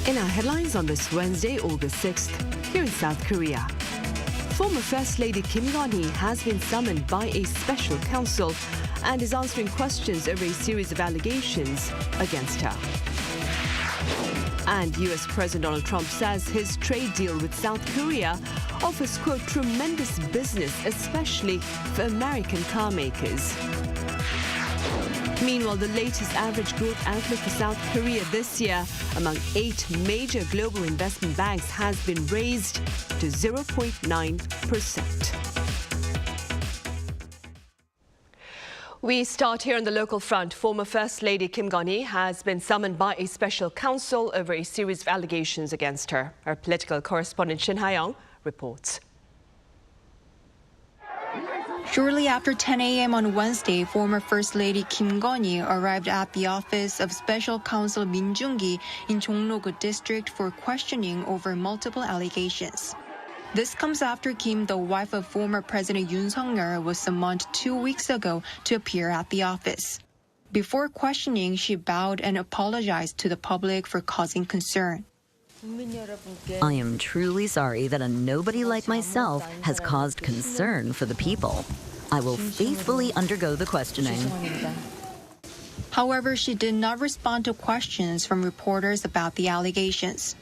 In our headlines on this Wednesday, August 6th, here in South Korea, former First Lady Kim Gon-hee has been summoned by a special counsel and is answering questions over a series of allegations against her. And US President Donald Trump says his trade deal with South Korea offers, quote, tremendous business, especially for American car makers. Meanwhile, the latest average growth outlook for South Korea this year among 8 major global investment banks has been raised to 0.9%. We start here on the local front. Former First Lady Kim Gon-hee has been summoned by a special counsel over a series of allegations against her. Our political correspondent Shin Ha-young reports. Shortly after 10 a.m. on Wednesday, former First Lady Kim Gon-hee arrived at the office of Special Counsel Min Jung-gi in Jongno-gu District for questioning over multiple allegations. This comes after Kim, the wife of former President Yoon Suk-yeol, was summoned 2 weeks ago to appear at the office. Before questioning, she bowed and apologized to the public for causing concern. I am truly sorry that a nobody like myself has caused concern for the people. I will faithfully undergo the questioning. However, she did not respond to questions from reporters about the allegations.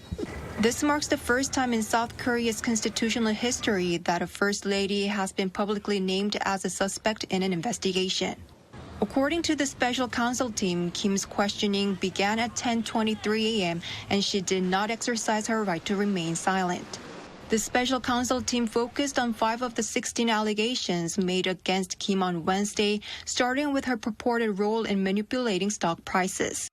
This marks the first time in South Korea's constitutional history that a First Lady has been publicly named as a suspect in an investigation. According to the special counsel team, Kim's questioning began at 10:23 a.m. and she did not exercise her right to remain silent. The special counsel team focused on 5 of the 16 allegations made against Kim on Wednesday, starting with her purported role in manipulating stock prices.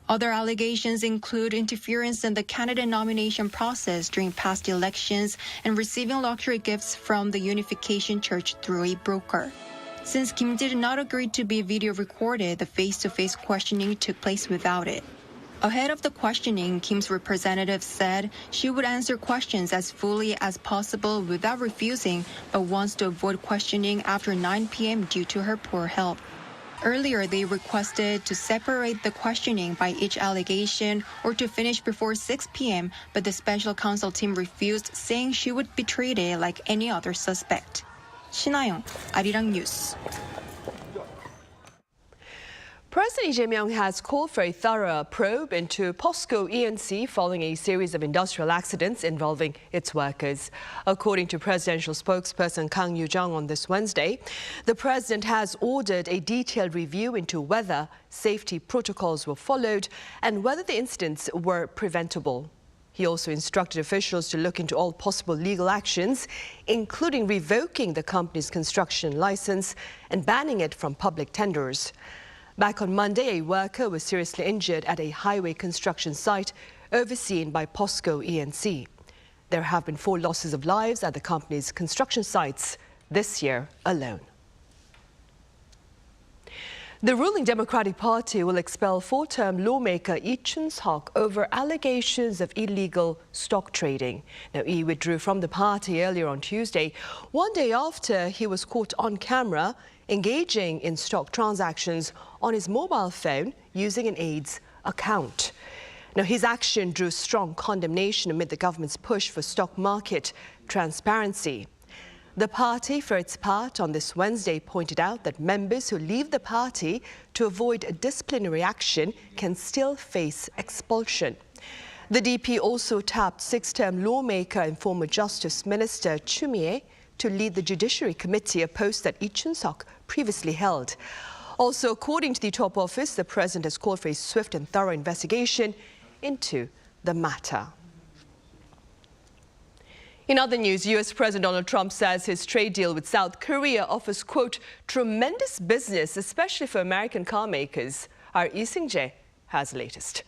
Other allegations include interference in the candidate nomination process during past elections and receiving luxury gifts from the Unification Church through a broker. Since Kim did not agree to be video recorded, the face-to-face questioning took place without it. Ahead of the questioning, Kim's representative said she would answer questions as fully as possible without refusing, but wants to avoid questioning after 9 p.m. due to her poor health. Earlier, they requested to separate the questioning by each allegation or to finish before 6 p.m., but the special counsel team refused, saying she would be treated like any other suspect. Shin Ha-young, Arirang News. President Lee Jae-myung has called for a thorough probe into POSCO E&C following a series of industrial accidents involving its workers. According to presidential spokesperson Kang on this Wednesday, the president has ordered a detailed review into whether safety protocols were followed and whether the incidents were preventable. He also instructed officials to look into all possible legal actions, including revoking the company's construction license and banning it from public tenders. Back on Monday, a worker was seriously injured at a highway construction site overseen by POSCO E&C. There have been 4 losses of lives at the company's construction sites this year alone. The ruling Democratic Party will expel 4-term lawmaker Lee Chun-seok over allegations of illegal stock trading. Now, Lee withdrew from the party earlier on Tuesday, one day after he was caught on camera engaging in stock transactions on his mobile phone using an aide's account. Now, his action drew strong condemnation amid the government's push for stock market transparency. The party, for its part, on this Wednesday pointed out that members who leave the party to avoid disciplinary action can still face expulsion. The DP also tapped 6-term lawmaker and former Justice Minister Choo Mi-ae to lead the Judiciary Committee, a post that Lee Chun-seok previously held. Also, according to the top office, the president has called for a swift and thorough investigation into the matter. In other news, US President Donald Trump says his trade deal with South Korea offers, quote, tremendous business, especially for American car makers. Our Lee Seung-jae has the latest.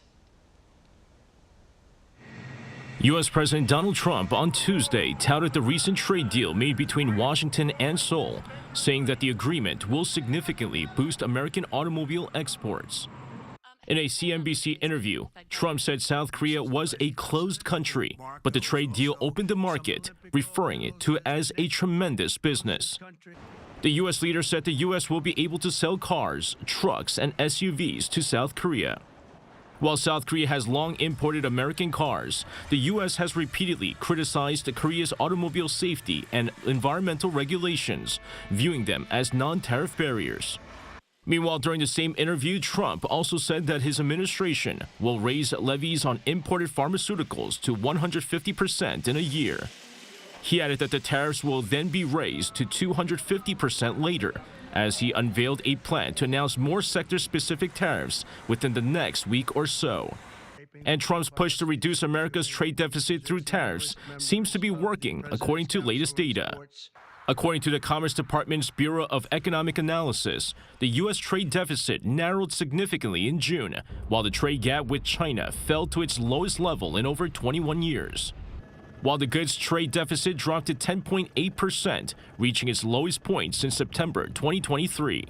U.S. President Donald Trump on Tuesday touted the recent trade deal made between Washington and Seoul, saying that the agreement will significantly boost American automobile exports. In a CNBC interview, Trump said South Korea was a closed country, but the trade deal opened the market, referring it to as a tremendous business. The U.S. leader said the U.S. will be able to sell cars, trucks, and SUVs to South Korea. While South Korea has long imported American cars, the U.S. has repeatedly criticized Korea's automobile safety and environmental regulations, viewing them as non-tariff barriers. Meanwhile, during the same interview, Trump also said that his administration will raise levies on imported pharmaceuticals to 150% in a year. He added that the tariffs will then be raised to 250% later, as he unveiled a plan to announce more sector-specific tariffs within the next week or so. And Trump's push to reduce America's trade deficit through tariffs seems to be working, according to latest data. According to the Commerce Department's Bureau of Economic Analysis, the U.S. trade deficit narrowed significantly in June, while the trade gap with China fell to its lowest level in over 21 years. While the goods trade deficit dropped to 10.8%, reaching its lowest point since September 2023.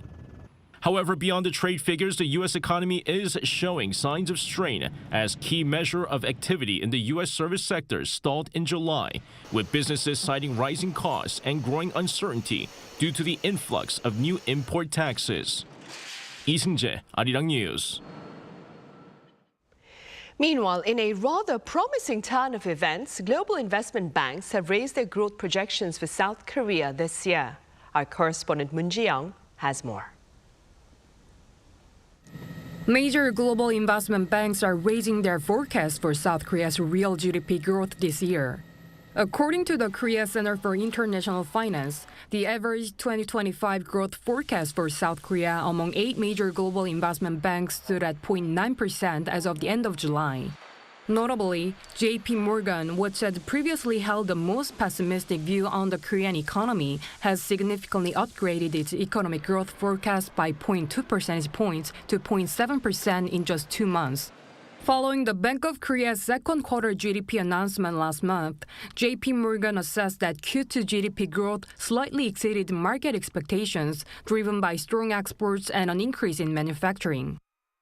However, beyond the trade figures, the U.S. economy is showing signs of strain as key measure of activity in the U.S. service sector stalled in July, with businesses citing rising costs and growing uncertainty due to the influx of new import taxes. 이승재, Arirang News. Meanwhile, in a rather promising turn of events, global investment banks have raised their growth projections for South Korea this year. Our correspondent Moon Ji-young has more. Major global investment banks are raising their forecast for South Korea's real GDP growth this year. According to the Korea Center for International Finance, the average 2025 growth forecast for South Korea among 8 major global investment banks stood at 0.9% as of the end of July. Notably, J.P. Morgan, which had previously held the most pessimistic view on the Korean economy, has significantly upgraded its economic growth forecast by 0.2 percentage points to 0.7% in just 2 months. Following the Bank of Korea's second quarter GDP announcement last month, J.P. Morgan assessed that Q2 GDP growth slightly exceeded market expectations, driven by strong exports and an increase in manufacturing.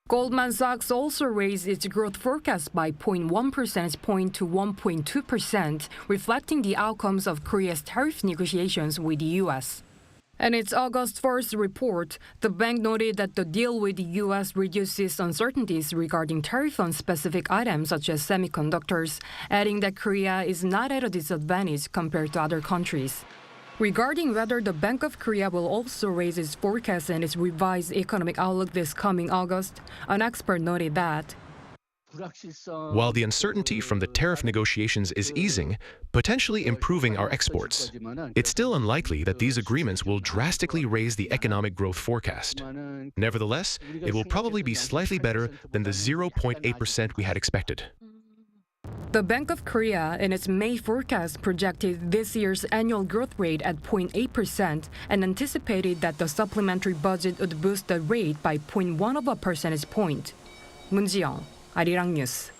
Goldman Sachs also raised its growth forecast by 0.1 percentage point to 1.2%, reflecting the outcomes of Korea's tariff negotiations with the U.S. In its August 1st report, the bank noted that the deal with the U.S. reduces uncertainties regarding tariff on specific items such as semiconductors, adding that Korea is not at a disadvantage compared to other countries. Regarding whether the Bank of Korea will also raise its forecast and its revised economic outlook this coming August, an expert noted that while the uncertainty from the tariff negotiations is easing, potentially improving our exports, it's still unlikely that these agreements will drastically raise the economic growth forecast. Nevertheless, it will probably be slightly better than the 0.8% we had expected. The Bank of Korea, in its May forecast, projected this year's annual growth rate at 0.8% and anticipated that the supplementary budget would boost the rate by 0.1 of a percentage point. Moon Ji-young, Arirang News.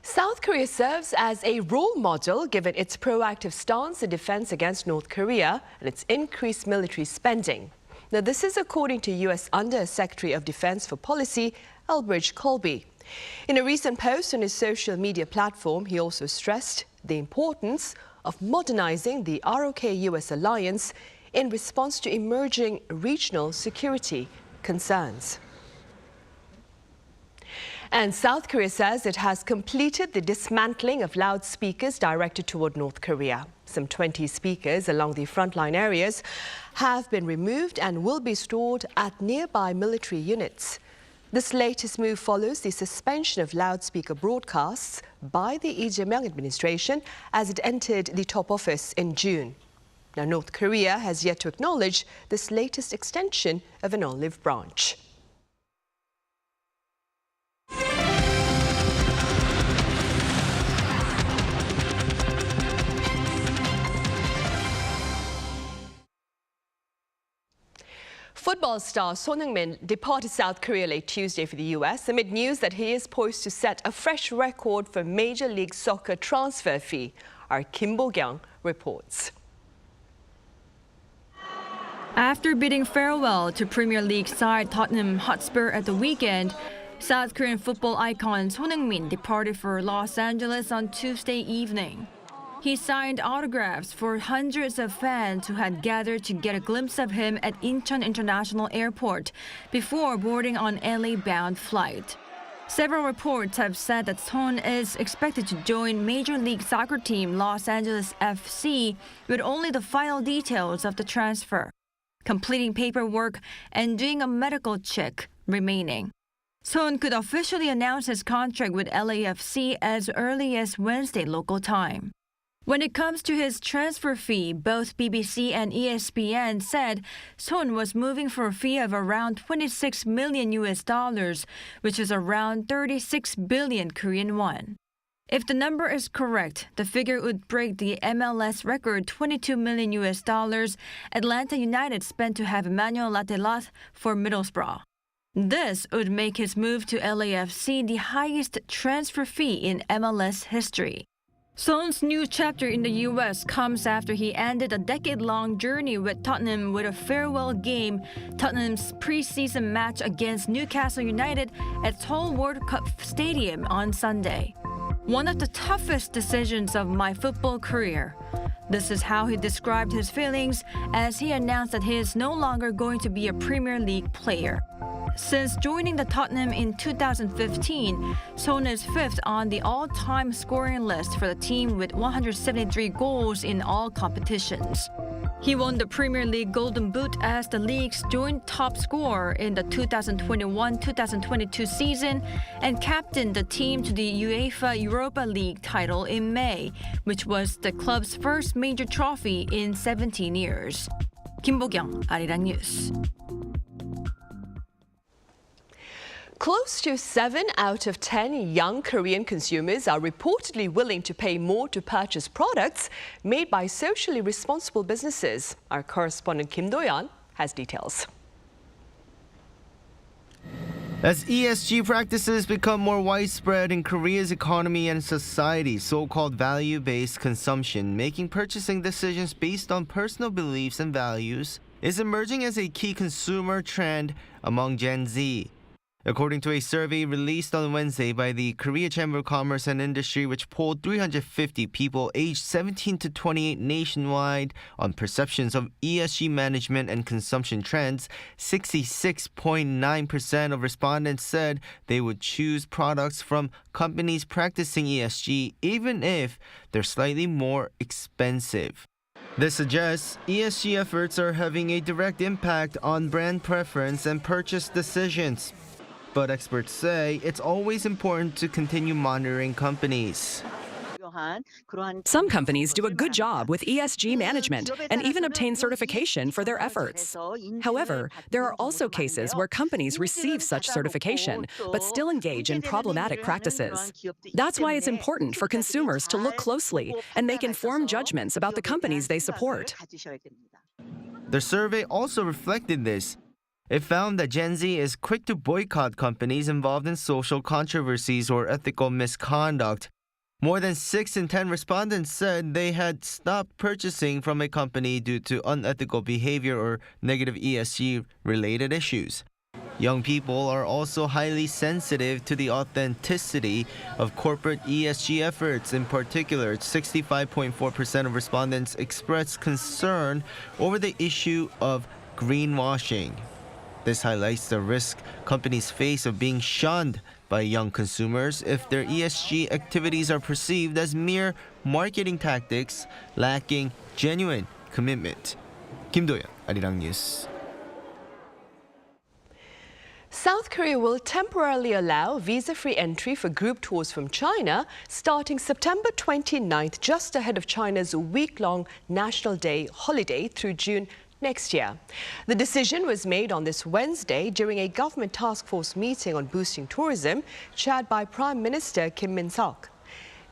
South Korea serves as a role model given its proactive stance in defense against North Korea and its increased military spending. Now, this is according to U.S. Under-Secretary of Defense for Policy, Elbridge Colby. In a recent post on his social media platform, he also stressed the importance of modernizing the ROK-US alliance in response to emerging regional security concerns. And South Korea says it has completed the dismantling of loudspeakers directed toward North Korea. Some 20 speakers along the frontline areas have been removed and will be stored at nearby military units. This latest move follows the suspension of loudspeaker broadcasts by the Lee Jae-myung administration as it entered the top office in June. Now, North Korea has yet to acknowledge this latest extension of an olive branch. Football star Son Heung-min departed South Korea late Tuesday for the U.S. amid news that he is poised to set a fresh record for Major League Soccer transfer fee. Our Kim Bo-kyung reports. After bidding farewell to Premier League side Tottenham Hotspur at the weekend, South Korean football icon Son Heung-min departed for Los Angeles on Tuesday evening. He signed autographs for hundreds of fans who had gathered to get a glimpse of him at Incheon International Airport before boarding on LA-bound flight. Several reports have said that Son is expected to join Major League Soccer team Los Angeles FC with only the final details of the transfer, completing paperwork and doing a medical check remaining. Son could officially announce his contract with LAFC as early as Wednesday local time. When it comes to his transfer fee, both BBC and ESPN said Son was moving for a fee of around 26 million US, which is around 36 billion Korean won. If the number is correct, the figure would break the MLS record 22 million US Atlanta United spent to have Emmanuel Latelat for Middlesbrough. This would make his move to LAFC the highest transfer fee in MLS history. Son's new chapter in the U.S. comes after he ended a decade-long journey with Tottenham with a farewell game, Tottenham's preseason match against Newcastle United at Seoul World Cup Stadium on Sunday. One of the toughest decisions of my football career. This is how he described his feelings as he announced that he is no longer going to be a Premier League player. Since joining the Tottenham in 2015, Son is fifth on the all-time scoring list for the team with 173 goals in all competitions. He won the Premier League Golden Boot as the league's joint top scorer in the 2021-2022 season and captained the team to the UEFA Europa League title in May, which was the club's first major trophy in 17 years. 김보경, Arirang News. Close to 7 out of 10 young Korean consumers are reportedly willing to pay more to purchase products made by socially responsible businesses. Our correspondent Kim Do-yeon has details. As ESG practices become more widespread in Korea's economy and society, so-called value-based consumption, making purchasing decisions based on personal beliefs and values, is emerging as a key consumer trend among Gen Z. According to a survey released on Wednesday by the Korea Chamber of Commerce and Industry, which polled 350 people aged 17 to 28 nationwide on perceptions of ESG management and consumption trends, 66.9% of respondents said they would choose products from companies practicing ESG even if they're slightly more expensive. This suggests ESG efforts are having a direct impact on brand preference and purchase decisions. But experts say it's always important to continue monitoring companies. Some companies do a good job with ESG management and even obtain certification for their efforts. However, there are also cases where companies receive such certification but still engage in problematic practices. That's why it's important for consumers to look closely and make informed judgments about the companies they support. The survey also reflected this. It found that Gen Z is quick to boycott companies involved in social controversies or ethical misconduct. More than 6 in 10 respondents said they had stopped purchasing from a company due to unethical behavior or negative ESG-related issues. Young people are also highly sensitive to the authenticity of corporate ESG efforts. In particular, 65.4% of respondents expressed concern over the issue of greenwashing. This highlights the risk companies face of being shunned by young consumers if their ESG activities are perceived as mere marketing tactics lacking genuine commitment. Kim Do-yeon, Arirang News. South Korea will temporarily allow visa-free entry for group tours from China starting September 29th, just ahead of China's week-long National Day holiday through June next year. The decision was made on this Wednesday during a government task force meeting on boosting tourism, chaired by Prime Minister Kim Min-seok.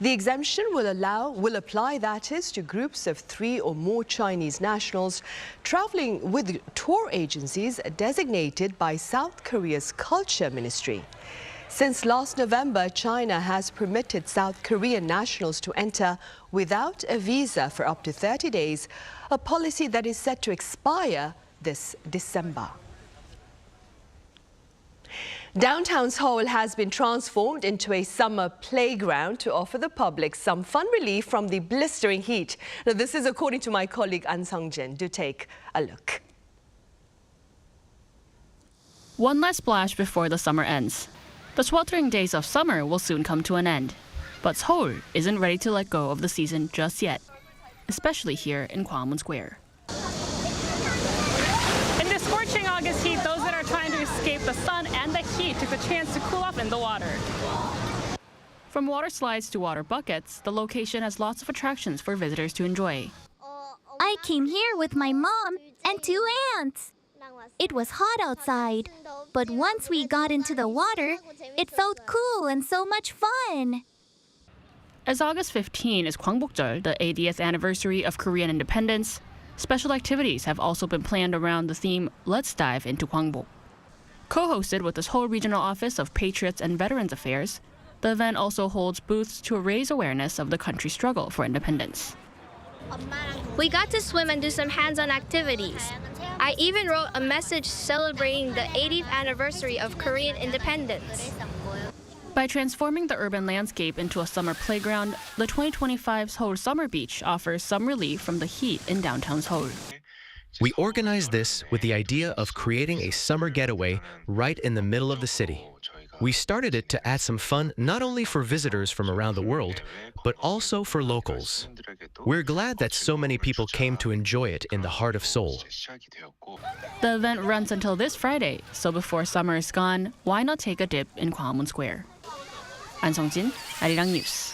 The exemption will apply, that is, to groups of 3 or more Chinese nationals traveling with tour agencies designated by South Korea's Culture Ministry. Since last November, China has permitted South Korean nationals to enter without a visa for up to 30 days, a policy that is set to expire this December. Downtown Seoul has been transformed into a summer playground to offer the public some fun relief from the blistering heat. Now, this is according to my colleague An Sung-jin. Do take a look. One last splash before the summer ends. The sweltering days of summer will soon come to an end. But Seoul isn't ready to let go of the season just yet, especially here in Gwangbok Square. In this scorching August heat, those that are trying to escape the sun and the heat took the chance to cool off in the water. From water slides to water buckets, the location has lots of attractions for visitors to enjoy. I came here with my mom and 2 aunts. It was hot outside, but once we got into the water, it felt cool and so much fun. As August 15 is Gwangbokjeol, the 80th anniversary of Korean independence, special activities have also been planned around the theme Let's Dive into Gwangbok. Co-hosted with the Seoul Regional Office of Patriots and Veterans Affairs, the event also holds booths to raise awareness of the country's struggle for independence. We got to swim and do some hands-on activities. I even wrote a message celebrating the 80th anniversary of Korean independence. By transforming the urban landscape into a summer playground, the 2025 Seoul Summer Beach offers some relief from the heat in downtown Seoul. We organized this with the idea of creating a summer getaway right in the middle of the city. We started it to add some fun not only for visitors from around the world, but also for locals. We're glad that so many people came to enjoy it in the heart of Seoul. The event runs until this Friday, so before summer is gone, why not take a dip in Gwangbok Square? An Sung-jin, Arirang News.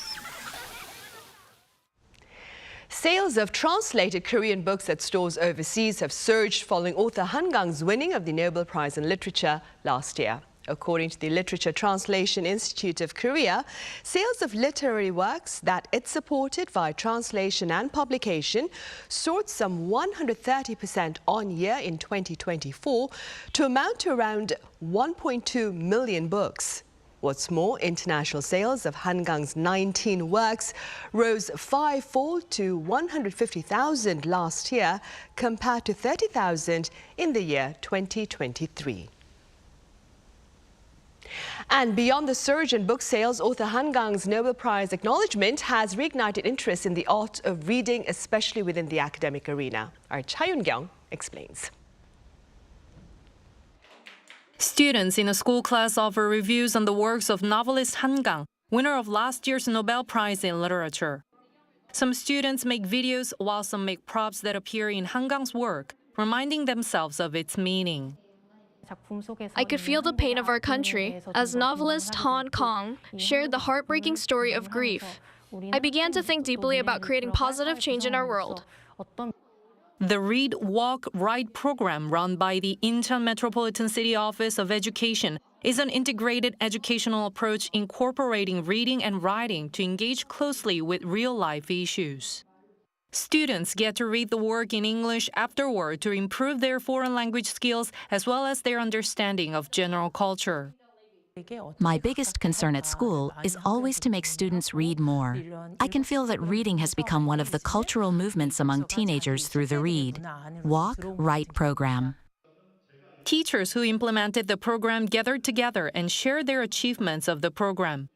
Sales of translated Korean books at stores overseas have surged following author Han Kang's winning of the Nobel Prize in Literature last year. According to the Literature Translation Institute of Korea, sales of literary works that it supported via translation and publication soared some 130% on year in 2024 to amount to around 1.2 million books. What's more, international sales of Han Kang's 19 works rose fivefold to 150,000 last year compared to 30,000 in the year 2023. And beyond the surge in book sales, author Han Kang's Nobel Prize acknowledgement has reignited interest in the art of reading, especially within the academic arena. Our Cha Yun-kyung explains. Students in a school class offer reviews on the works of novelist Han Kang, winner of last year's Nobel Prize in Literature. Some students make videos while some make props that appear in Han Kang's work, reminding themselves of its meaning. I could feel the pain of our country as novelist Han Kang shared the heartbreaking story of grief. I began to think deeply about creating positive change in our world. The Read, Walk, Write program run by the Incheon Metropolitan City Office of Education is an integrated educational approach incorporating reading and writing to engage closely with real-life issues. Students get to read the work in English afterward to improve their foreign language skills as well as their understanding of general culture. My biggest concern at school is always to make students read more. I can feel that reading has become one of the cultural movements among teenagers through the Read, Walk, Write program. Teachers who implemented the program gathered together and shared their achievements of the program.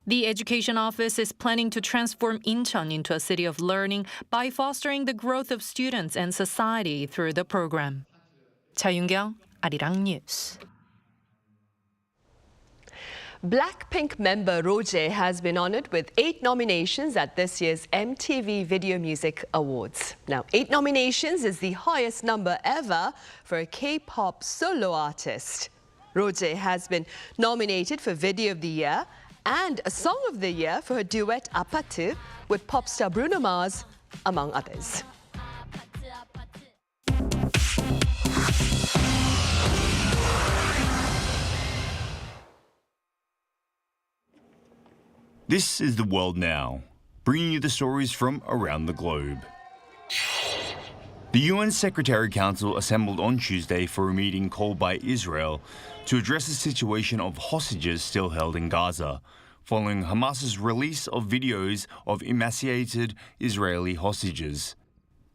The Education Office is planning to transform Incheon into a city of learning by fostering the growth of students and society through the program. Cha Yun-kyung, Arirang News. Blackpink member Roje has been honored with 8 nominations at this year's MTV Video Music Awards. Now, 8 nominations is the highest number ever for a K-pop solo artist. Roje has been nominated for Video of the Year and a Song of the Year for her duet 아파트 with pop star Bruno Mars, among others. This is The World Now, bringing you the stories from around the globe. The UN Secretary-Council assembled on Tuesday for a meeting called by Israel to address the situation of hostages still held in Gaza, following Hamas's release of videos of emaciated Israeli hostages.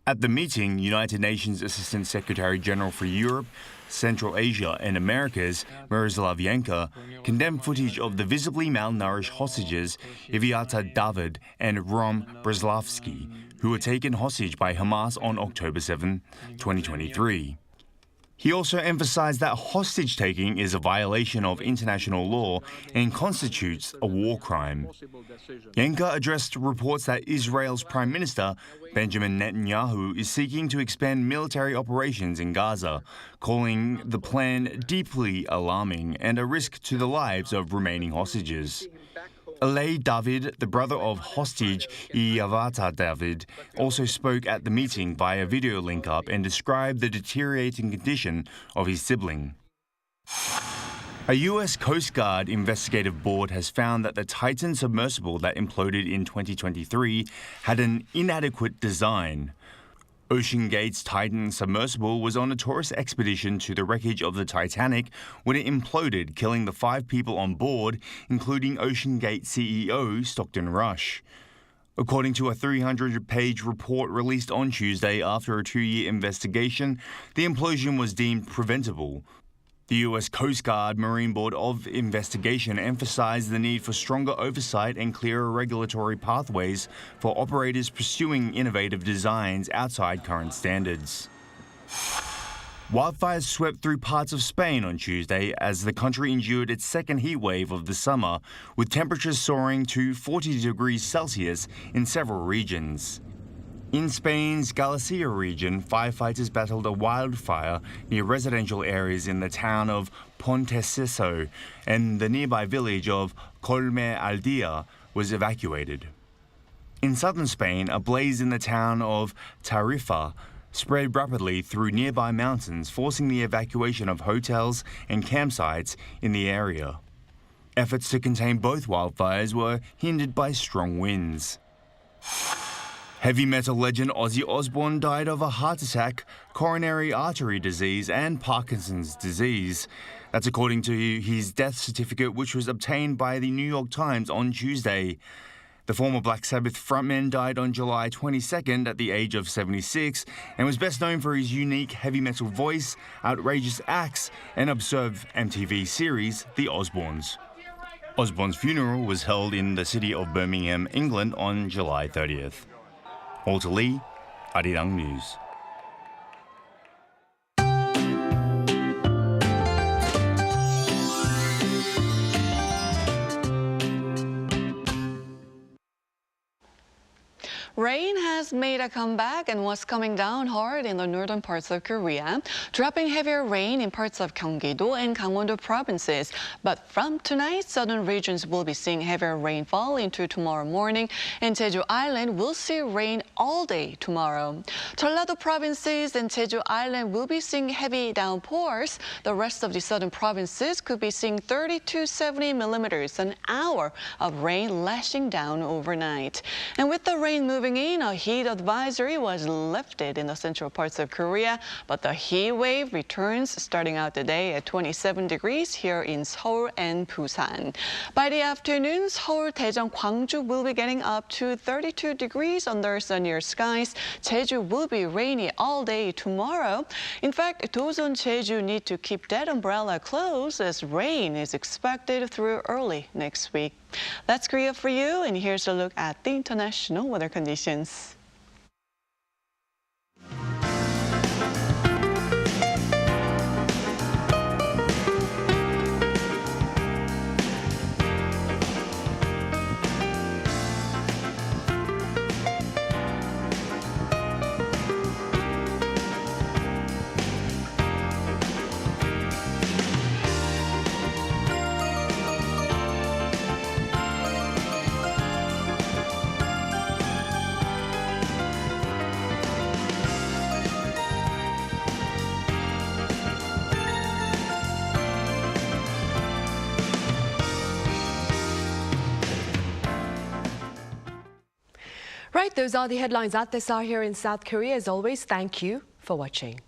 At the meeting, United Nations Assistant Secretary General for Europe, Central Asia and Americas, Miroslav Yanka, condemned footage of the visibly malnourished hostages Iviata David and Rom Breslavsky, who were taken hostage by Hamas on October 7, 2023. He also emphasized that hostage-taking is a violation of international law and constitutes a war crime. Yanka addressed reports that Israel's Prime Minister, Benjamin Netanyahu, is seeking to expand military operations in Gaza, calling the plan deeply alarming and a risk to the lives of remaining hostages. Aide David, the brother of hostage Iviata David, also spoke at the meeting via video link-up and described the deteriorating condition of his sibling. A U.S. Coast Guard investigative board has found that the Titan submersible that imploded in 2023 had an inadequate design. OceanGate's Titan submersible was on a tourist expedition to the wreckage of the Titanic when it imploded, killing the 5 people on board, including OceanGate CEO Stockton Rush. According to a 300-page report released on Tuesday after a 2-year investigation, the implosion was deemed preventable. The U.S. Coast Guard Marine Board of Investigation emphasized the need for stronger oversight and clearer regulatory pathways for operators pursuing innovative designs outside current standards. Wildfires swept through parts of Spain on Tuesday as the country endured its second heat wave of the summer, with temperatures soaring to 40 degrees Celsius in several regions. In Spain's Galicia region, firefighters battled a wildfire near residential areas in the town of Ponteceso, and the nearby village of Colme Aldea was evacuated. In southern Spain, a blaze in the town of Tarifa spread rapidly through nearby mountains, forcing the evacuation of hotels and campsites in the area. Efforts to contain both wildfires were hindered by strong winds. Heavy metal legend Ozzy Osbourne died of a heart attack, coronary artery disease, and Parkinson's disease. That's according to his death certificate, which was obtained by the New York Times on Tuesday. The former Black Sabbath frontman died on July 22nd at the age of 76 and was best known for his unique heavy metal voice, outrageous acts, and absurd MTV series, The Osbournes. Osbourne's funeral was held in the city of Birmingham, England on July 30th. Walter Lee, Arirang News. Rain has made a comeback and was coming down hard in the northern parts of Korea, dropping heavier rain in parts of Gyeonggi-do and Gangwon-do provinces. But from tonight, southern regions will be seeing heavier rainfall into tomorrow morning, and Jeju Island will see rain all day tomorrow. Jeollado provinces and Jeju Island will be seeing heavy downpours. The rest of the southern provinces could be seeing 30 to 70 millimeters an hour of rain lashing down overnight. And with the rain moving in, a heat advisory was lifted in the central parts of Korea, but the heat wave returns starting out the day at 27 degrees here in Seoul and Busan. By the afternoon, Seoul, Daejeon, Gwangju will be getting up to 32 degrees under sunnier skies. Jeju will be rainy all day tomorrow. In fact, those on Jeju need to keep that umbrella closed as rain is expected through early next week. That's Korea for you, and here's a look at the international weather conditions. Right, those are the headlines at this hour here in South Korea. As always, thank you for watching.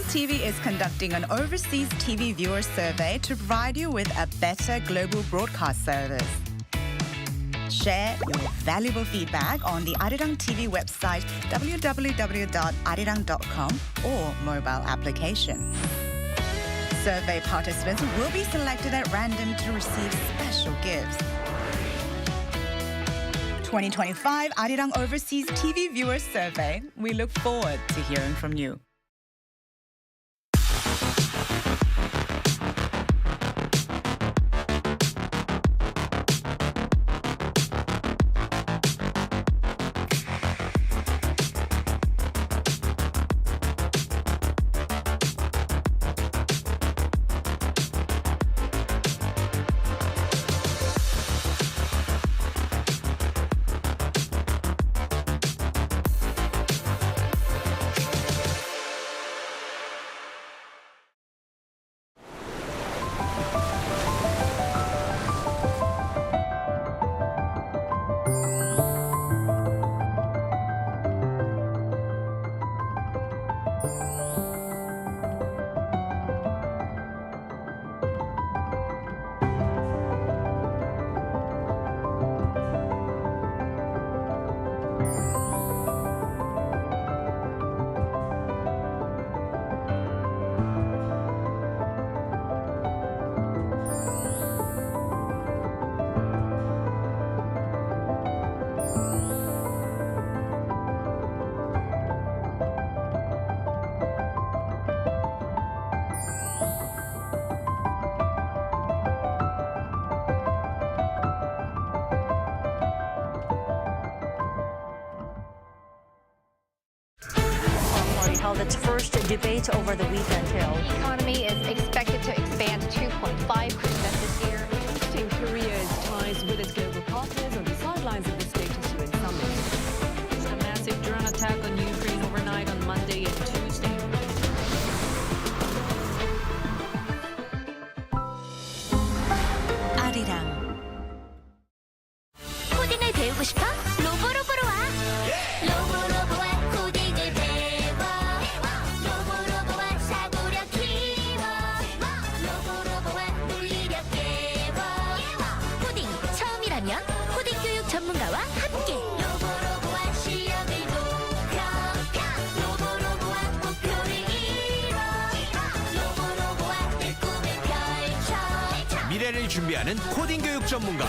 TV is conducting an overseas TV viewer survey to provide you with a better global broadcast service. Share your valuable feedback on the Arirang TV website www.arirang.com or mobile application. Survey participants will be selected at random to receive special gifts. 2025 Arirang Overseas TV Viewer Survey. We look forward to hearing from you. Held its first debate over the weekend. The economy is expected to expand 2.5% this year. Boosting Korea's ties with its global partners on the sidelines of the Status UN Summit. A massive drone attack on Ukraine overnight on Monday and Tuesday. Arirang. 코딩을 배우고 싶어? 로보로보로 와. 로보로보와 코딩을 배워. 로보로보와 사고력 키워. 로보로보와 논리력 깨워. 코딩 처음이라면 코딩 교육 전문가와 함께. 로보로보와 시험을 녹여. 로보로보와 목표를 이뤄. 로보로보와 내 꿈을 펼쳐. 미래를 준비하는 코딩 교육 전문가.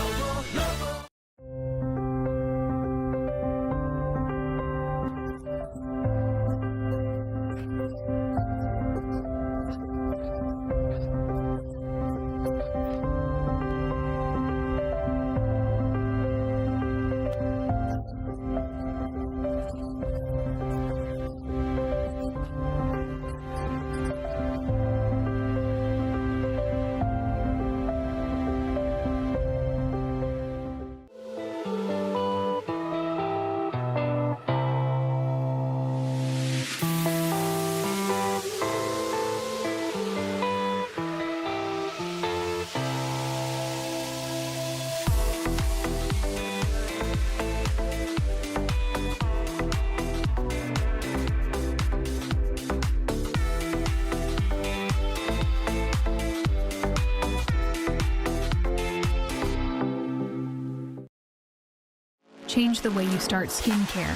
Change the way you start skincare.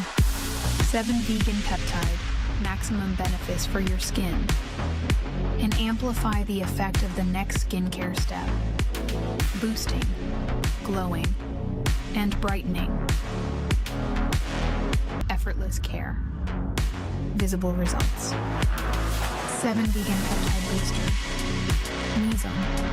7 vegan peptide, maximum benefits for your skin. And amplify the effect of the next skincare step. Boosting, glowing, and brightening. Effortless care. Visible results. 7 vegan peptide booster. Mizone.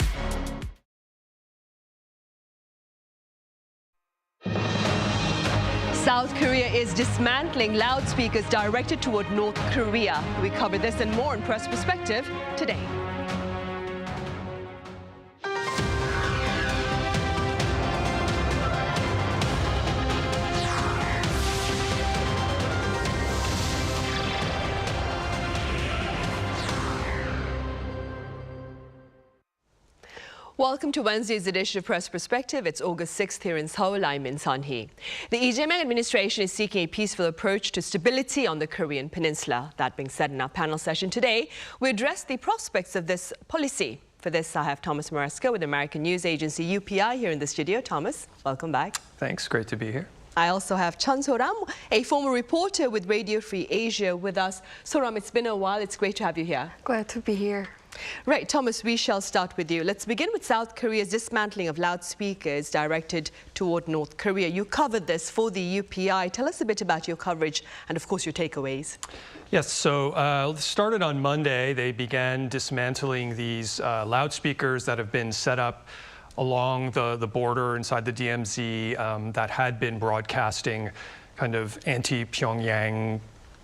South Korea is dismantling loudspeakers directed toward North Korea. We cover this and more in Press Perspective today. Welcome to Wednesday's edition of Press Perspective. It's August 6th here in Seoul. I'm Min Sun-hee. The Lee Jae-myung administration is seeking a peaceful approach to stability on the Korean peninsula. That being said, in our panel session today, we address the prospects of this policy. For this, I have Thomas Maresca with American news agency UPI here in the studio. Thomas, welcome back. Thanks. Great to be here. I also have Chun So-ram, a former reporter with Radio Free Asia, with us. So-ram, it's been a while. It's great to have you here. Glad to be here. Right, Thomas, we shall start with you. Let's begin with South Korea's dismantling of loudspeakers directed toward North Korea. You covered this for the UPI. Tell us a bit about your coverage and, of course, your takeaways. Yes, so started on Monday. They began dismantling these loudspeakers that have been set up along the border inside the DMZ that had been broadcasting kind of anti-Pyongyang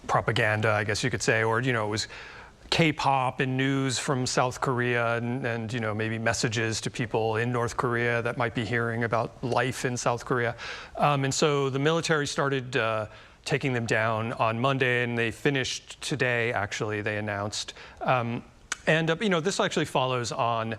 propaganda, I guess you could say, or, it was K-pop and news from South Korea and maybe messages to people in North Korea that might be hearing about life in South Korea. And so the military started taking them down on Monday, and they finished today, actually, they announced. This actually follows on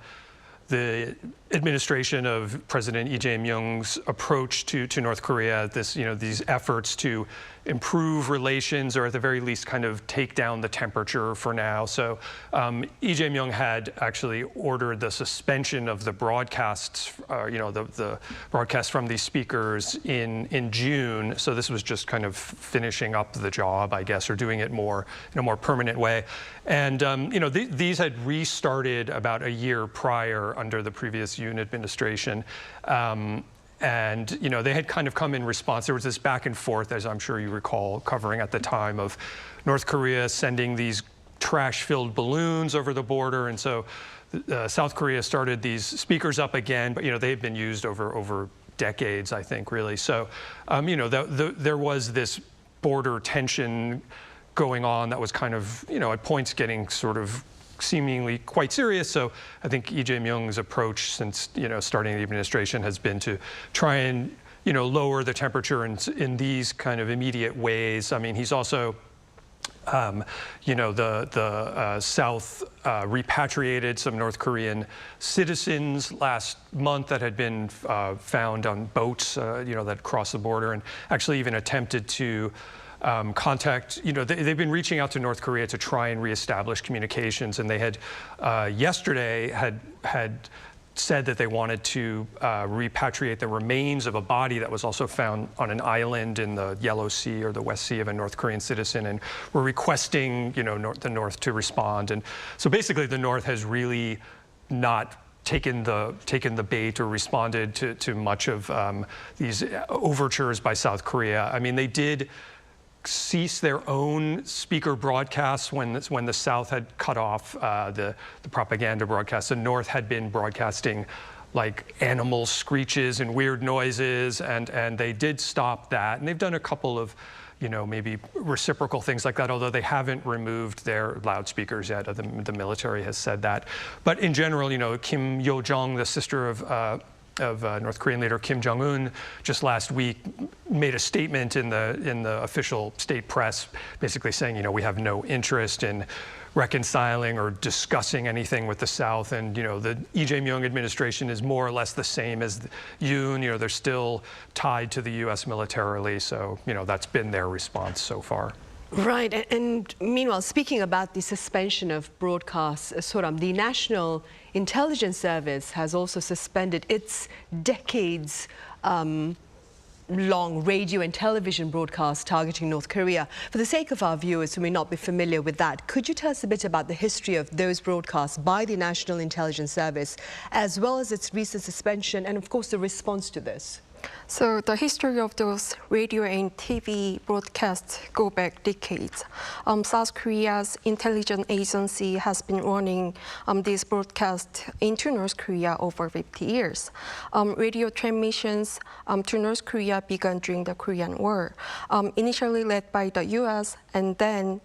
the administration of President Lee Jae-myung's approach to North Korea, these efforts to improve relations, or at the very least kind of take down the temperature for now. So Lee Jae-myung had actually ordered the suspension of the broadcasts, the broadcast from these speakers in June. So this was just kind of finishing up the job, I guess, or doing it more in a more permanent way. And these had restarted about a year prior under the previous Yoon administration. They had kind of come in response. There was this back and forth, as I'm sure you recall, covering at the time, of North Korea sending these trash-filled balloons over the border. And so South Korea started these speakers up again, but, they've been used over decades, I think, really. So, there was this border tension going on that was kind of, at points getting sort of seemingly quite serious. So I think Lee Jae-myung's approach since, starting the administration has been to try and, lower the temperature in these kind of immediate ways. I mean, he's also, the South repatriated some North Korean citizens last month that had been found on boats, that crossed the border, and actually even attempted to contact, they've been reaching out to North Korea to try and reestablish communications, and they had yesterday had said that they wanted to repatriate the remains of a body that was also found on an island in the Yellow Sea or the West Sea of a North Korean citizen, and were requesting, the North to respond. And so basically the North has really not taken the bait or responded to much of these overtures by South Korea. I mean, they did cease their own speaker broadcasts when the South had cut off the propaganda broadcasts. The North had been broadcasting like animal screeches and weird noises, and they did stop that. And they've done a couple of, maybe reciprocal things like that, although they haven't removed their loudspeakers yet. The military has said that. But in general, Kim Yo-jong, the sister of North Korean leader Kim Jong-un, just last week made a statement in the official state press, basically saying, we have no interest in reconciling or discussing anything with the South. And, the Lee Jae-myung administration is more or less the same as Yoon. They're still tied to the U.S. militarily. So, that's been their response so far. Right. And meanwhile, speaking about the suspension of broadcasts, So-ram, the National Intelligence Service has also suspended its decades long radio and television broadcasts targeting North Korea. For the sake of our viewers who may not be familiar with that, could you tell us a bit about the history of those broadcasts by the National Intelligence Service, as well as its recent suspension and, of course, the response to this? So the history of those radio and TV broadcasts go back decades. South Korea's intelligence agency has been running these broadcasts into North Korea over 50 years. Radio transmissions to North Korea began during the Korean War, initially led by the U.S., and then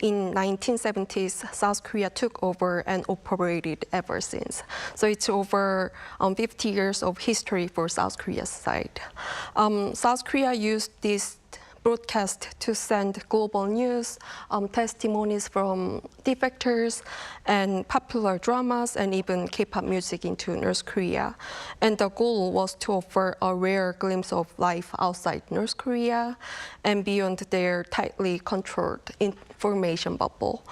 in 1970s, South Korea took over and operated ever since. So it's over 50 years of history for South Korea's side. South Korea used these broadcast to send global news, testimonies from defectors, and popular dramas, and even K-pop music into North Korea. And the goal was to offer a rare glimpse of life outside North Korea and beyond their tightly controlled information bubble.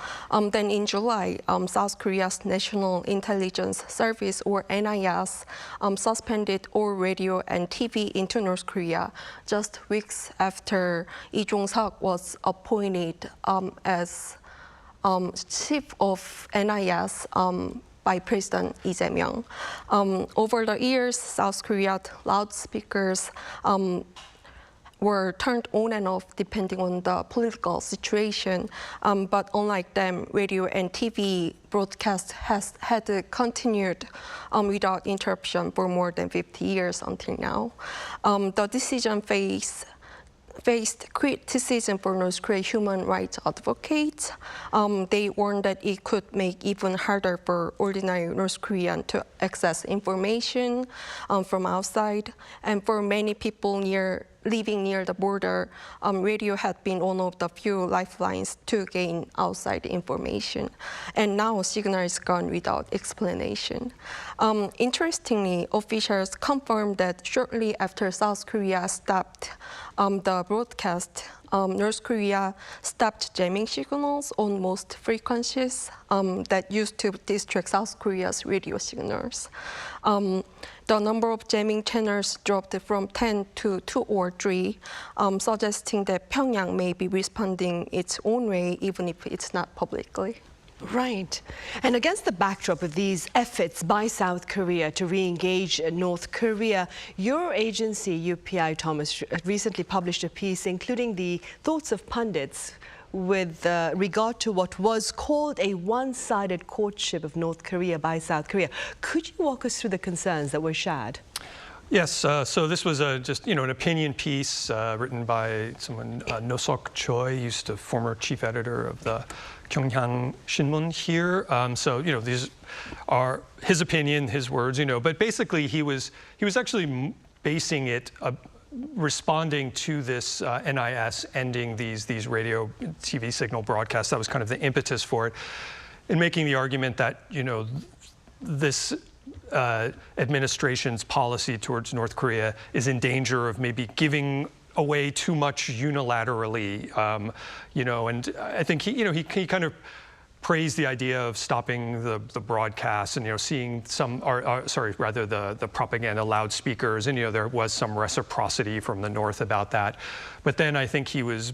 Then in July, South Korea's National Intelligence Service, or NIS, suspended all radio and TV into North Korea just weeks after Lee Jong-seok was appointed as chief of NIS by President Lee Jae-myung. Over the years, South Korea's loudspeakers were turned on and off depending on the political situation. But unlike them, radio and TV broadcast had continued without interruption for more than 50 years until now. The decision faced criticism for North Korean human rights advocates. They warned that it could make it even harder for ordinary North Koreans to access information from outside. And for many people living near the border, radio had been one of the few lifelines to gain outside information. And now signal is gone without explanation. Interestingly, officials confirmed that shortly after South Korea stopped the broadcast, North Korea stopped jamming signals on most frequencies that used to distract South Korea's radio signals. The number of jamming channels dropped from 10 to 2 or 3, suggesting that Pyongyang may be responding its own way, even if it's not publicly. Right. And against the backdrop of these efforts by South Korea to re-engage North Korea, your agency, UPI, Thomas, recently published a piece including the thoughts of pundits with regard to what was called a one-sided courtship of North Korea by South Korea. Could you walk us through the concerns that were shared? Yes, so this was just an opinion piece written by someone, No-seok Choi, used to former chief editor of the Gyeonghang Shinmun here. So these are his opinion, his words, but basically he was actually basing it responding to this NIS ending these radio TV signal broadcasts. That was kind of the impetus for it, and making the argument that this administration's policy towards North Korea is in danger of maybe giving away too much unilaterally, and I think he kind of praised the idea of stopping the broadcast and seeing some, the propaganda loudspeakers, and there was some reciprocity from the North about that, but then I think he was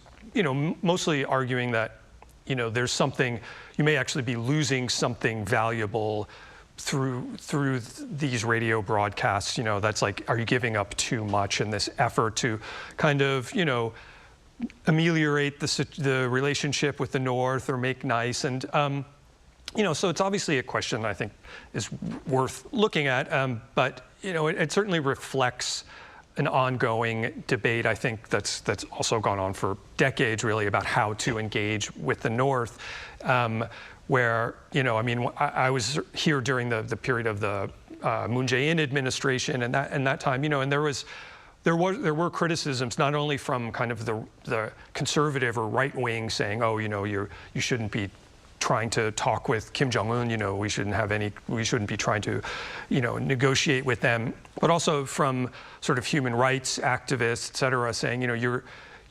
mostly arguing that there's something, you may actually be losing something valuable through these radio broadcasts, that's like, are you giving up too much in this effort to kind of, ameliorate the relationship with the North or make nice? And, so it's obviously a question I think is worth looking at, but, it certainly reflects an ongoing debate, I think, that's also gone on for decades, really, about how to engage with the North. Where, I was here during the period of the Moon Jae-in administration and that time, and there were criticisms not only from kind of the conservative or right wing saying, oh, you shouldn't be trying to talk with Kim Jong-un, we shouldn't be trying to, negotiate with them, but also from sort of human rights activists, et cetera, saying,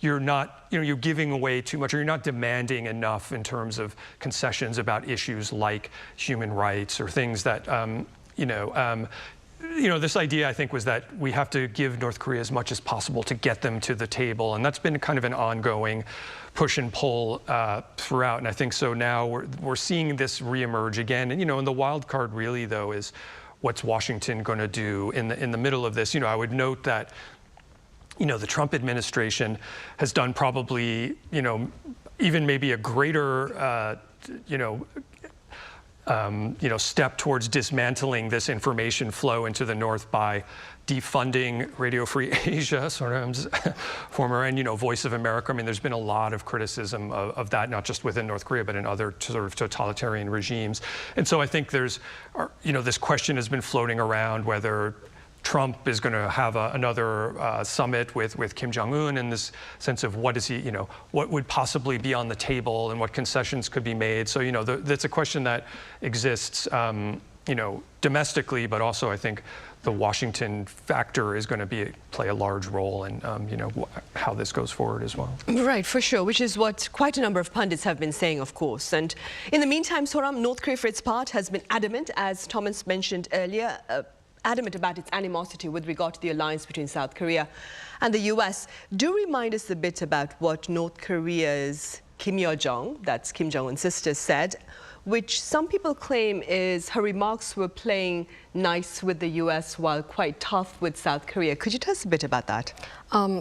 you're not, you're giving away too much, or you're not demanding enough in terms of concessions about issues like human rights or things that, this idea, I think, was that we have to give North Korea as much as possible to get them to the table. And that's been kind of an ongoing push and pull throughout. And I think so now we're seeing this reemerge again. And, and the wild card really, though, is what's Washington going to do in the middle of this? I would note that the Trump administration has done probably, even maybe a greater, step towards dismantling this information flow into the North by defunding Radio Free Asia, former, and Voice of America. I mean, there's been a lot of criticism of that, not just within North Korea, but in other sort of totalitarian regimes. And so I think there's, this question has been floating around whether Trump is going to have another summit with Kim Jong-un, in this sense of what is he, what would possibly be on the table and what concessions could be made. So, that's a question that exists, domestically, but also I think the Washington factor is going to play a large role in, how this goes forward as well. Right, for sure, which is what quite a number of pundits have been saying, of course. And in the meantime, Soram, North Korea, for its part, has been adamant, as Thomas mentioned earlier, adamant about its animosity with regard to the alliance between South Korea and the US. Do remind us a bit about what North Korea's Kim Yo-jong, that's Kim Jong-un's sister, said, which some people claim is her remarks were playing nice with the US while quite tough with South Korea. Could you tell us a bit about that?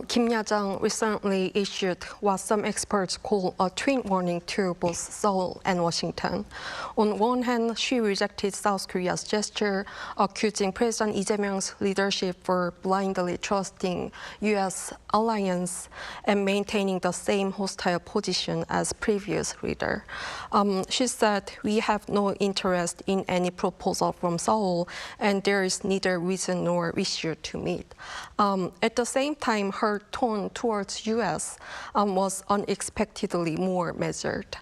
Kim Yo-jong recently issued what some experts call a twin warning to both Seoul and Washington. On one hand, she rejected South Korea's gesture, accusing President Lee Jae-myung's leadership for blindly trusting U.S. alliance and maintaining the same hostile position as previous leader. She said, "We have no interest in any proposal from Seoul, and there is neither reason nor issue to meet." At the same time, her tone towards U.S. Was unexpectedly more measured.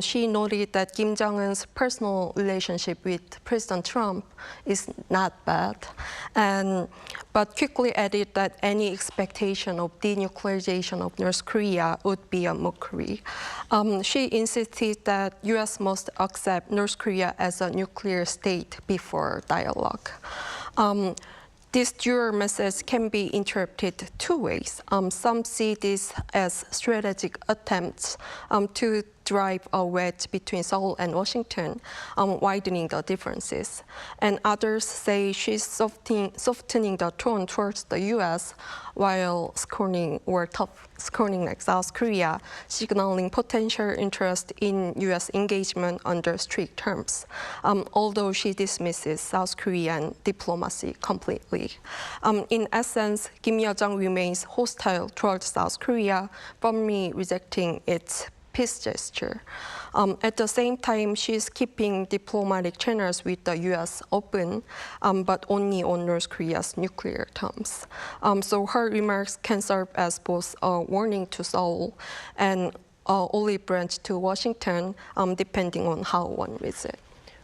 She noted that Kim Jong-un's personal relationship with President Trump is not bad, but quickly added that any expectation of denuclearization of North Korea would be a mockery. She insisted that U.S. must accept North Korea as a nuclear state before dialogue. This dual message can be interpreted two ways. Some see this as strategic attempts to drive a wedge between Seoul and Washington, widening the differences. And others say she's softening the tone towards the U.S. while scorning like South Korea, signaling potential interest in U.S. engagement under strict terms, although she dismisses South Korean diplomacy completely. In essence, Kim Yo-jong remains hostile towards South Korea, firmly rejecting its peace gesture. At the same time, she's keeping diplomatic channels with the U.S. open, but only on North Korea's nuclear terms. So her remarks can serve as both a warning to Seoul and an olive branch to Washington, depending on how one reads it.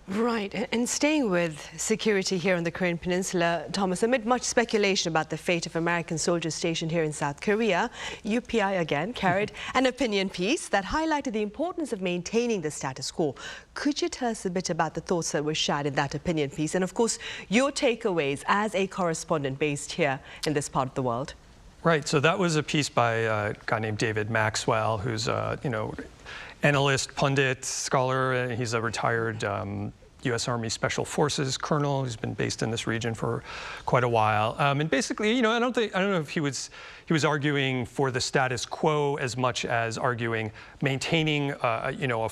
Right, and staying with security here on the Korean Peninsula, Thomas, amid much speculation about the fate of American soldiers stationed here in South Korea, UPI again carried an opinion piece that highlighted the importance of maintaining the status quo. Could you tell us a bit about the thoughts that were shared in that opinion piece, and of course, your takeaways as a correspondent based here in this part of the world? Right, so that was a piece by a guy named David Maxwell, who's analyst, pundit, scholar. He's a retired U.S. Army Special Forces colonel who's been based in this region for quite a while. And basically, I don't know if he was arguing for the status quo as much as arguing maintaining, a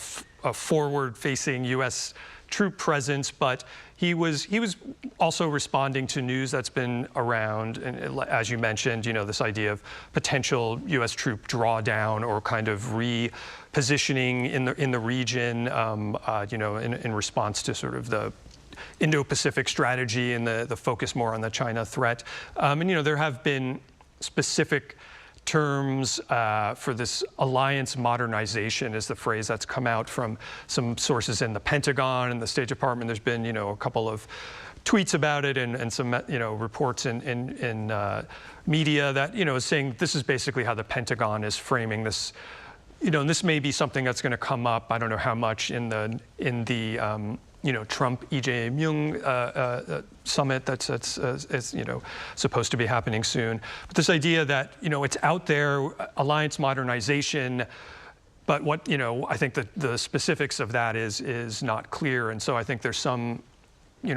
forward-facing U.S. troop presence, but he was also responding to news that's been around, and as you mentioned, this idea of potential U.S. troop drawdown or kind of repositioning in the region, in response to sort of the Indo-Pacific strategy and the focus more on the China threat. And there have been specific terms for this alliance modernization is the phrase that's come out from some sources in the Pentagon and the State Department. There's been, a couple of tweets about it and some, reports in media that, is saying this is basically how the Pentagon is framing this. And this may be something that's going to come up. I don't know how much in the Trump Lee Jae-myung summit that's supposed to be happening soon. But this idea that it's out there, alliance modernization, but what I think that the specifics of that is not clear, and so I think there's some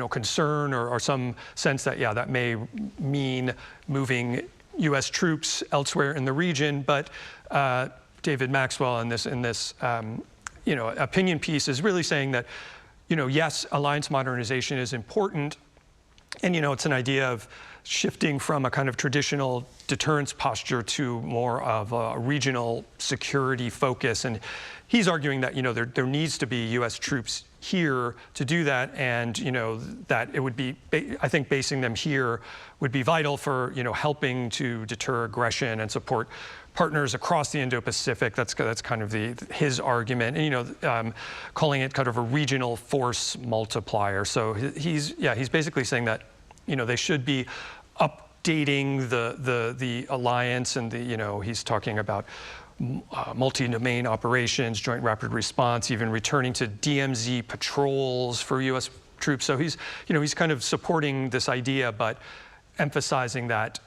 concern or some sense that that may mean moving U.S. troops elsewhere in the region, but David Maxwell in this opinion piece is really saying that yes, alliance modernization is important, and it's an idea of shifting from a kind of traditional deterrence posture to more of a regional security focus. And he's arguing that there needs to be U.S. troops here to do that, and that it would be, I think, basing them here would be vital for helping to deter aggression and support partners across the Indo-Pacific. That's kind of his argument, and calling it kind of a regional force multiplier. So he's basically saying that they should be updating the alliance, and he's talking about multi-domain operations, joint rapid response, even returning to DMZ patrols for U.S. troops. So he's kind of supporting this idea, but emphasizing that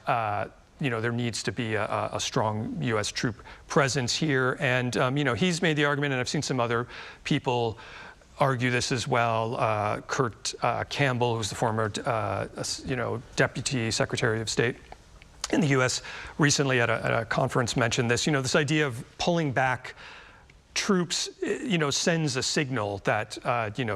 there needs to be a strong U.S. troop presence here. And he's made the argument, and I've seen some other people argue this as well. Kurt Campbell, who's the former Deputy Secretary of State in the U.S., recently at a conference mentioned this. This idea of pulling back troops, sends a signal that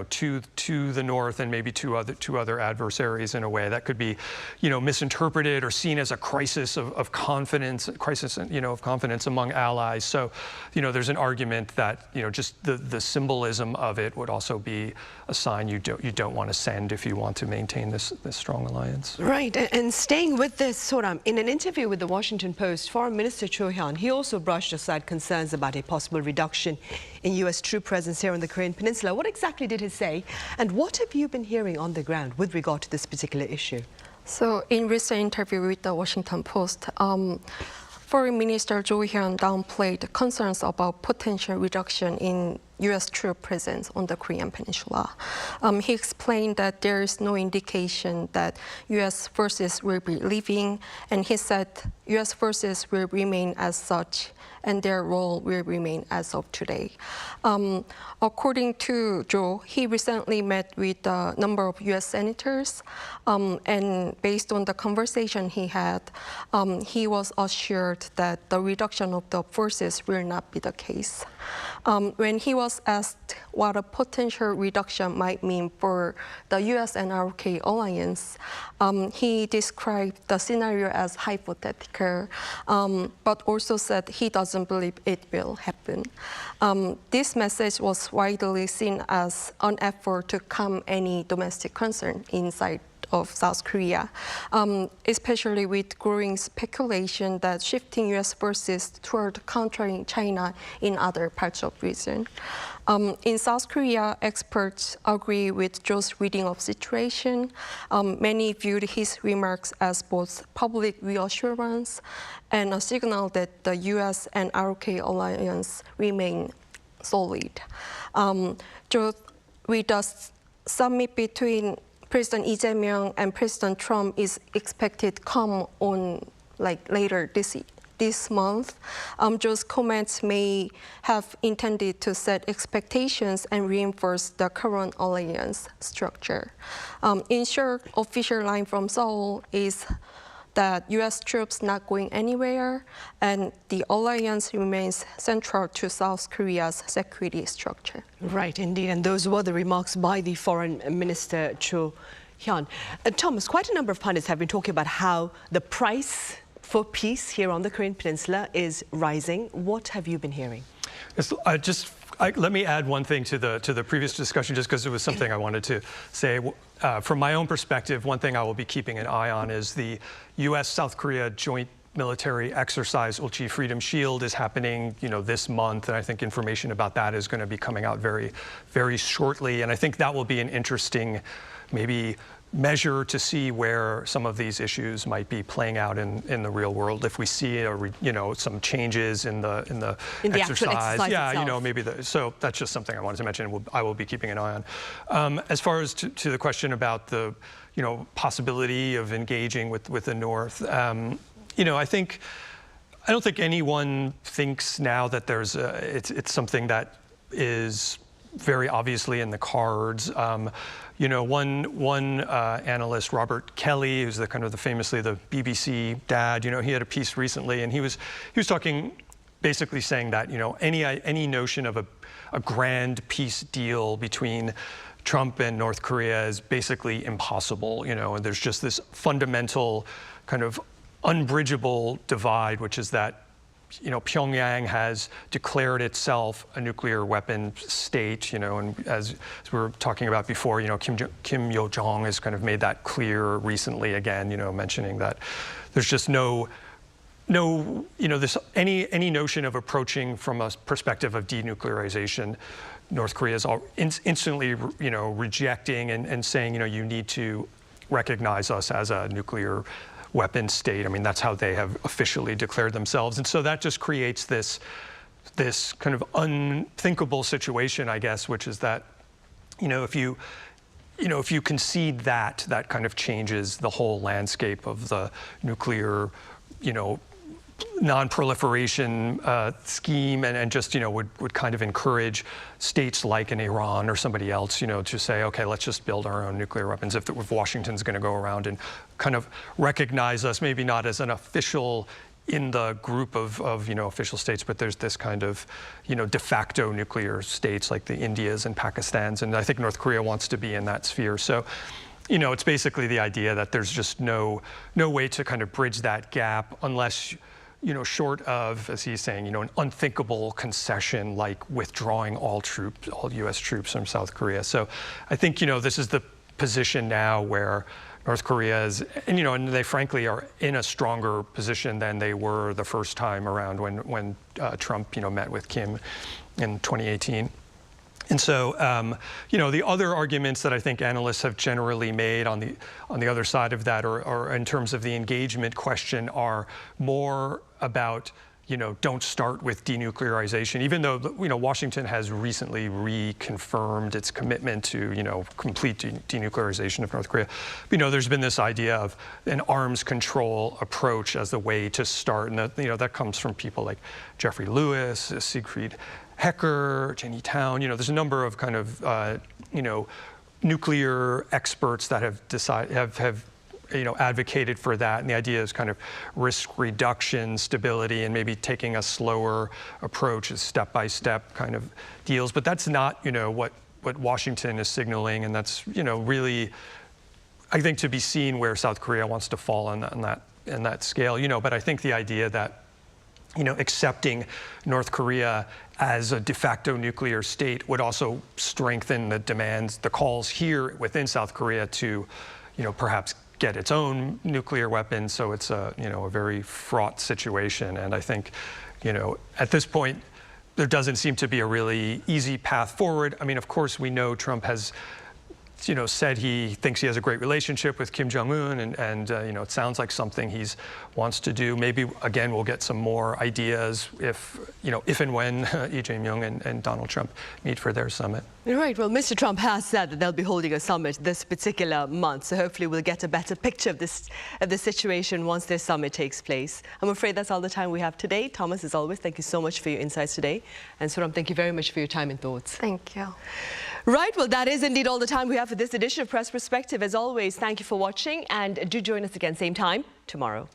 to the north and maybe to other adversaries in a way that could be, misinterpreted or seen as a crisis of confidence, of confidence among allies. So, there's an argument that just the symbolism of it would also be a sign you don't want to send if you want to maintain this strong alliance. Right, and staying with this, Soram, in an interview with the Washington Post, Foreign Minister Cho Hyun, he also brushed aside concerns about a possible reduction in U.S. troop presence here on the Korean Peninsula. What exactly did he say, and what have you been hearing on the ground with regard to this particular issue? So, in recent interview with the Washington Post, Foreign Minister Cho Hyun downplayed concerns about potential reduction in U.S. troop presence on the Korean Peninsula. He explained that there is no indication that U.S. forces will be leaving, and he said U.S. forces will remain as such, and their role will remain as of today. According to Joe, he recently met with a number of U.S. senators, and based on the conversation he had, he was assured that the reduction of the forces will not be the case. When he was asked what a potential reduction might mean for the U.S. and ROK alliance, he described the scenario as hypothetical, but also said he doesn't believe it will happen. This message was widely seen as an effort to calm any domestic concern inside of South Korea, especially with growing speculation that shifting U.S. forces toward countering China in other parts of the region. In South Korea, experts agree with Joe's reading of situation. Many viewed his remarks as both public reassurance and a signal that the U.S. and ROK alliance remain solid. With the summit between President Lee Jae-myung and President Trump is expected to come on later this month. Joe's comments may have intended to set expectations and reinforce the current alliance structure. In short, official line from Seoul is that U.S. troops not going anywhere, and the alliance remains central to South Korea's security structure. Right, indeed, and those were the remarks by the Foreign Minister Cho Hyun. Thomas, quite a number of pundits have been talking about how the price for peace here on the Korean Peninsula is rising. What have you been hearing? Let me add one thing to the previous discussion, just because it was something I wanted to say. From my own perspective, one thing I will be keeping an eye on is the U.S.-South Korea joint military exercise, Ulchi Freedom Shield, is happening, this month, and I think information about that is going to be coming out very, very shortly. And I think that will be an interesting, maybe, measure to see where some of these issues might be playing out in the real world. If we see some changes in the exercise, yeah, maybe so that's just something I wanted to mention. I will be keeping an eye on. As far as to the question about the possibility of engaging with the North, I don't think anyone thinks now that it's something that is very obviously in the cards. One analyst, Robert Kelly, who's famously the BBC dad, he had a piece recently, and he was talking, basically saying that any notion of a grand peace deal between Trump and North Korea is basically impossible, and there's just this fundamental kind of unbridgeable divide, which is that Pyongyang has declared itself a nuclear weapon state, and as we were talking about before, Kim Yo-jong has kind of made that clear recently again, mentioning that there's just no this any notion of approaching from a perspective of denuclearization. North Korea is instantly, rejecting and saying, you need to recognize us as a nuclear weapon state. I mean, that's how they have officially declared themselves. And so that just creates this kind of unthinkable situation, I guess, which is that, if you concede that kind of changes the whole landscape of the nuclear, non-proliferation scheme, and just would kind of encourage states like in Iran or somebody else to say, okay, let's just build our own nuclear weapons if Washington's going to go around and kind of recognize us, maybe not as an official in the group of official states, but there's this kind of de facto nuclear states like the Indias and Pakistans, and I think North Korea wants to be in that sphere. So it's basically the idea that there's just no way to kind of bridge that gap unless short of, as he's saying, an unthinkable concession like withdrawing all U.S. troops from South Korea. So I think, this is the position now where North Korea is, and they frankly are in a stronger position than they were the first time around when Trump, met with Kim in 2018. And so, the other arguments that I think analysts have generally made on the other side of that, or in terms of the engagement question, are more about, don't start with denuclearization, even though, Washington has recently reconfirmed its commitment to, complete denuclearization of North Korea. There's been this idea of an arms control approach as the way to start, and that comes from people like Jeffrey Lewis, Siegfried Hecker, Jenny Town. There's a number of kind of, nuclear experts that have advocated for that. And the idea is kind of risk reduction, stability, and maybe taking a slower approach, step-by-step kind of deals. But that's not, what Washington is signaling. And that's, really, I think, to be seen where South Korea wants to fall on that scale. But I think the idea that, accepting North Korea as a de facto nuclear state would also strengthen the demands, the calls here within South Korea to, perhaps get its own nuclear weapons. So it's a very fraught situation. And I think, at this point, there doesn't seem to be a really easy path forward. I mean, of course, we know Trump has, said he thinks he has a great relationship with Kim Jong-un, and it sounds like something he wants to do. Maybe, again, we'll get some more ideas if and when Lee Jae-myung and Donald Trump meet for their summit. Right. Well, Mr. Trump has said that they'll be holding a summit this particular month, so hopefully we'll get a better picture of the situation once their summit takes place. I'm afraid that's all the time we have today. Thomas, as always, thank you so much for your insights today. And Suram, thank you very much for your time and thoughts. Thank you. Right. Well, that is indeed all the time we have for this edition of Press Perspective. As always, thank you for watching, and do join us again same time tomorrow.